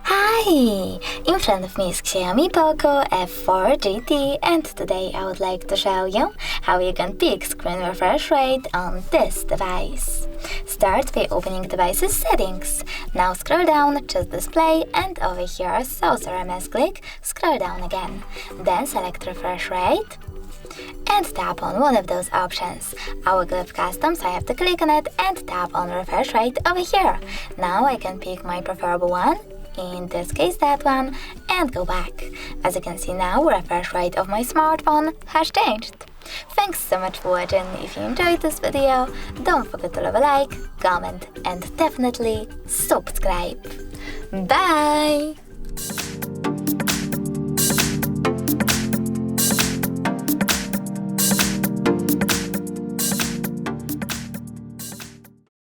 Hi! In front of me is XIAOMI Poco F4 GT, and today I would like to show you how you can pick screen refresh rate on this device. Start by opening device's settings. Now scroll down, choose display, and over here, saucer MS click, scroll down again. Then select refresh rate and tap on one of those options. I will click custom, so I have to click on it and tap on refresh rate over here. Now I can pick my preferable one, in this case that one, and go back. As you can see now, refresh rate of my smartphone has changed. Thanks so much for watching. If you enjoyed this video, don't forget to leave a like, comment, and definitely subscribe. Bye!